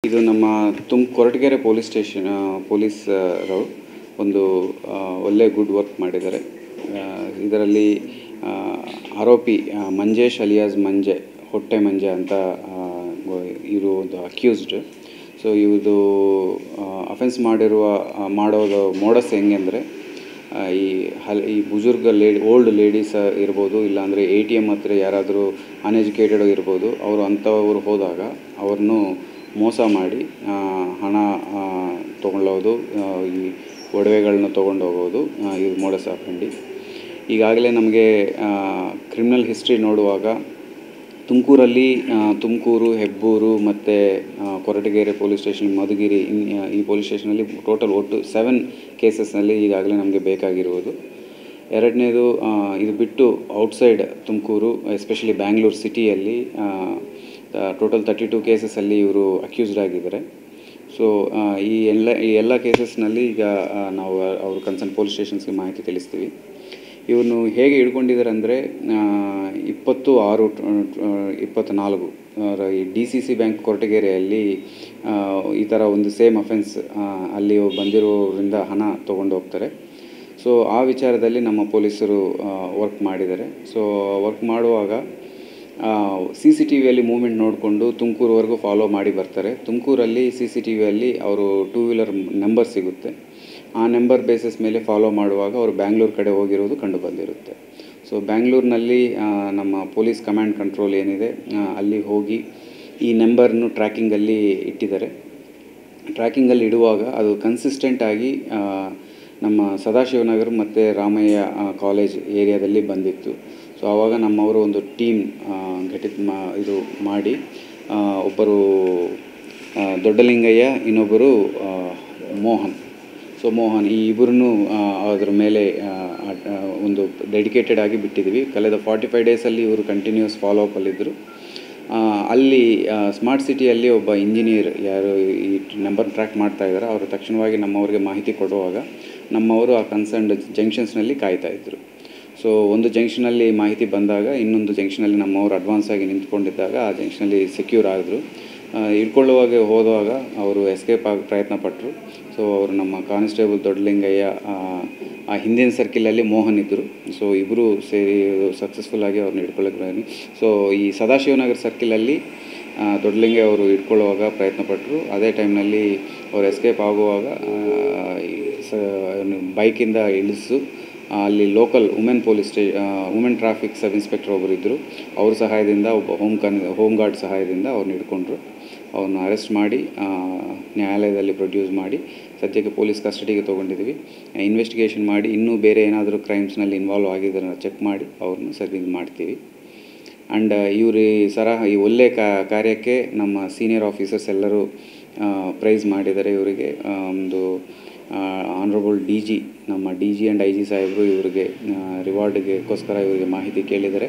ಇದು ನಮ್ಮ Koratagere police station ಪೊಲೀಸರು ಒಂದು ಒಳ್ಳೆ ಗುಡ್ ವರ್ಕ್ ಮಾಡಿದ್ದಾರೆ. ಇದರಲ್ಲಿ ಆರೋಪಿ ಮಂಜೇಶ್ ಅಲಿಯಾಸ್ ಮಂಜೆ ಹೊಟ್ಟೆ ಮಂಜೆ ಅಂತ ಇವರು ಒಂದು ಅಕ್ಯೂಸ್ಡ್. ಸೊ ಇವುದು ಅಫೆನ್ಸ್ ಮಾಡೋದು ಮೋಡಸ್ ಹೆಂಗೆ ಅಂದರೆ, ಈ ಬುಜುರ್ಗ ಓಲ್ಡ್ ಲೇಡೀಸ್ ಇರ್ಬೋದು, ಇಲ್ಲಾಂದರೆ ATM ಹತ್ರ ಯಾರಾದರೂ ಅನ್ಎಜುಕೇಟೆಡ್ ಇರ್ಬೋದು, ಅವರು ಅಂಥವ್ರು ಹೋದಾಗ ಅವ್ರನ್ನು ಮೋಸ ಮಾಡಿ ಹಣ ತೊಗೊಳ್ಳೋದು, ಈ ಒಡವೆಗಳನ್ನ ತೊಗೊಂಡು ಹೋಗೋದು ಇದು ಮೋಡಸ್ ಆಫೆಂಡಿ. ಈಗಾಗಲೇ ನಮಗೆ ಕ್ರಿಮಿನಲ್ ಹಿಸ್ಟ್ರಿ ನೋಡುವಾಗ ತುಮಕೂರು, ಹೆಬ್ಬೂರು ಮತ್ತು ಕೊರಟಗೆರೆ ಪೊಲೀಸ್ ಸ್ಟೇಷನ್, ಮಧುಗಿರಿ, ಈ ಪೊಲೀಸ್ ಸ್ಟೇಷನಲ್ಲಿ ಟೋಟಲ್ ಒಟ್ಟು 7 ಕೇಸಸ್ನಲ್ಲಿ ಈಗಾಗಲೇ ನಮಗೆ ಬೇಕಾಗಿರುವುದು. ಎರಡನೇದು, ಇದು ಬಿಟ್ಟು ಔಟ್ಸೈಡ್ ತುಮಕೂರು, ಎಸ್ಪೆಷಲಿ ಬ್ಯಾಂಗ್ಳೂರು ಸಿಟಿಯಲ್ಲಿ ಟೋಟಲ್ 32 ಕೇಸಸ್ಸಲ್ಲಿ ಇವರು ಅಕ್ಯೂಸ್ಡ್ ಆಗಿದ್ದಾರೆ. ಸೊ ಈ ಎಲ್ಲ ಕೇಸಸ್ನಲ್ಲಿ ಈಗ ನಾವು ಅವರು ಕನ್ಸರ್ನ್ ಪೊಲೀಸ್ ಸ್ಟೇಷನ್ಸ್ಗೆ ಮಾಹಿತಿ ತಿಳಿಸ್ತೀವಿ. ಇವ್ರನ್ನು ಹೇಗೆ ಹಿಡ್ಕೊಂಡಿದ್ದಾರೆ ಅಂದರೆ, 20/6/24 ಈ DCC ಬ್ಯಾಂಕ್ ಕೊರಟಗೆರೆಯಲ್ಲಿ ಈ ಥರ ಒಂದು ಸೇಮ್ ಅಫೆನ್ಸ್ ಅಲ್ಲಿ ಬಂದಿರೋರಿಂದ ಹಣ ತೊಗೊಂಡು ಹೋಗ್ತಾರೆ. ಸೊ ಆ ವಿಚಾರದಲ್ಲಿ ನಮ್ಮ ಪೊಲೀಸರು ವರ್ಕ್ ಮಾಡಿದ್ದಾರೆ. ಸೊ ವರ್ಕ್ ಮಾಡುವಾಗ CCTVಯಲ್ಲಿ ಮೂವ್ಮೆಂಟ್ ನೋಡಿಕೊಂಡು ತುಮಕೂರುವರೆಗೂ ಫಾಲೋ ಮಾಡಿ ಬರ್ತಾರೆ. ತುಮಕೂರಲ್ಲಿ CCTVಯಲ್ಲಿ ಅವರು 2 ವೀಲರ್ ನಂಬರ್ ಸಿಗುತ್ತೆ. ಆ ನಂಬರ್ ಬೇಸಿಸ್ ಮೇಲೆ ಫಾಲೋ ಮಾಡುವಾಗ ಅವರು ಬ್ಯಾಂಗ್ಳೂರು ಕಡೆ ಹೋಗಿರೋದು ಕಂಡು ಬಂದಿರುತ್ತೆ. ಸೊ ಬ್ಯಾಂಗ್ಳೂರಿನಲ್ಲಿ ನಮ್ಮ ಪೊಲೀಸ್ ಕಮಾಂಡ್ ಕಂಟ್ರೋಲ್ ಏನಿದೆ ಅಲ್ಲಿ ಹೋಗಿ ಈ ನಂಬರ್ನು ಟ್ರ್ಯಾಕಿಂಗಲ್ಲಿ ಇಟ್ಟಿದ್ದಾರೆ. ಟ್ರ್ಯಾಕಿಂಗಲ್ಲಿ ಇಡುವಾಗ ಅದು ಕನ್ಸಿಸ್ಟೆಂಟಾಗಿ ನಮ್ಮ ಸದಾಶಿವನಗರ ಮತ್ತು ರಾಮಯ್ಯ ಕಾಲೇಜ್ ಏರಿಯಾದಲ್ಲಿ ಬಂದಿತ್ತು. ಸೊ ಆವಾಗ ನಮ್ಮವರು ಒಂದು ಟೀಮ್ ಇದು ಮಾಡಿ, ಒಬ್ಬರು ದೊಡ್ಡಲಿಂಗಯ್ಯ, ಇನ್ನೊಬ್ಬರು ಮೋಹನ್. ಸೊ ಮೋಹನ್, ಈ ಇಬ್ಬರನ್ನು ಅದರ ಮೇಲೆ ಒಂದು ಡೆಡಿಕೇಟೆಡ್ ಆಗಿ ಬಿಟ್ಟಿದ್ದೀವಿ. ಕಳೆದ 45 ಡೇಸಲ್ಲಿ ಇವರು ಕಂಟಿನ್ಯೂಸ್ ಫಾಲೋ ಅಪ್ಪಲ್ಲಿದ್ದರು. ಅಲ್ಲಿ ಸ್ಮಾರ್ಟ್ ಸಿಟಿಯಲ್ಲಿ ಒಬ್ಬ ಇಂಜಿನಿಯರ್ ಯಾರು ಈ ನಂಬರ್ ಟ್ರ್ಯಾಕ್ ಮಾಡ್ತಾಯಿದ್ದಾರೆ, ಅವರು ತಕ್ಷಣವಾಗಿ ನಮ್ಮವ್ರಿಗೆ ಮಾಹಿತಿ ಕೊಡುವಾಗ ನಮ್ಮವರು ಆ ಕನ್ಸರ್ನ್ಡ್ ಜಂಕ್ಷನ್ಸ್ನಲ್ಲಿ ಕಾಯ್ತಾಯಿದ್ರು. ಸೊ ಒಂದು ಜಂಕ್ಷನಲ್ಲಿ ಮಾಹಿತಿ ಬಂದಾಗ ಇನ್ನೊಂದು ಜಂಕ್ಷನಲ್ಲಿ ನಮ್ಮವರು ಅಡ್ವಾನ್ಸ್ ಆಗಿ ನಿಂತ್ಕೊಂಡಿದ್ದಾಗ ಆ ಜಂಕ್ಷನಲ್ಲಿ ಸೆಕ್ಯೂರ್ ಆದರು. ಹಿಡ್ಕೊಳ್ಳುವಾಗ ಹೋದಾಗ ಅವರು ಎಸ್ಕೇಪ್ ಆಗಿ ಪ್ರಯತ್ನ ಪಟ್ಟರು. ಸೊ ಅವರು ನಮ್ಮ ಕಾನ್ಸ್ಟೇಬಲ್ ದೊಡ್ಡಲಿಂಗಯ್ಯ, ಆ ಹಿಂದಿನ ಸರ್ಕಿಲಲ್ಲಿ ಮೋಹನ್ ಇದ್ದರು. ಸೊ ಇಬ್ಬರು ಸೇರಿ ಸಕ್ಸಸ್ಫುಲ್ಲಾಗಿ ಅವ್ರನ್ನ ಹಿಡ್ಕೊಳ್ಳೋಕೆ. ಸೊ ಈ ಸದಾಶಿವನಗರ ಸರ್ಕಿಲಲ್ಲಿ ದೊಡ್ಡಲಿಂಗಯ್ಯ ಅವರು ಹಿಡ್ಕೊಳ್ಳುವಾಗ ಪ್ರಯತ್ನ ಪಟ್ಟರು. ಅದೇ ಟೈಮ್ನಲ್ಲಿ ಅವರು ಎಸ್ಕೇಪ್ ಆಗುವಾಗ ಬೈಕಿಂದ ಇಳಿಸು ಅಲ್ಲಿ local women traffic sub inspector ಒಬ್ಬರು ಇದ್ದರು. ಅವ್ರ ಸಹಾಯದಿಂದ, ಒಬ್ಬ ಹೋಮ್ ಗಾರ್ಡ್ ಸಹಾಯದಿಂದ ಅವ್ರನ್ನ ಹಿಡ್ಕೊಂಡ್ರು. ಅವ್ರನ್ನ ಅರೆಸ್ಟ್ ಮಾಡಿ ನ್ಯಾಯಾಲಯದಲ್ಲಿ ಪ್ರೊಡ್ಯೂಸ್ ಮಾಡಿ ಸದ್ಯಕ್ಕೆ ಪೊಲೀಸ್ ಕಸ್ಟಡಿಗೆ ತೊಗೊಂಡಿದ್ದೀವಿ. ಇನ್ವೆಸ್ಟಿಗೇಷನ್ ಮಾಡಿ ಇನ್ನೂ ಬೇರೆ ಏನಾದರೂ ಕ್ರೈಮ್ಸ್ನಲ್ಲಿ ಇನ್ವಾಲ್ವ್ ಆಗಿದ್ದನ್ನು ಚೆಕ್ ಮಾಡಿ ಅವ್ರನ್ನ ಇದು ಮಾಡ್ತೀವಿ. ಆ್ಯಂಡ್ ಈ ಒಳ್ಳೆ ಕಾರ್ಯಕ್ಕೆ ನಮ್ಮ ಸೀನಿಯರ್ ಆಫೀಸರ್ಸ್ ಎಲ್ಲರೂ ಪ್ರೈಸ್ ಮಾಡಿದ್ದಾರೆ. ಇವರಿಗೆ ಒಂದು ಆನರಬಲ್ ನಮ್ಮ DG ಆ್ಯಂಡ್ IG ಸಾಹೇಬರು ಇವರಿಗೆ ರಿವಾರ್ಡ್ಗೋಸ್ಕರ ಇವರಿಗೆ ಮಾಹಿತಿ ಕೇಳಿದ್ದಾರೆ.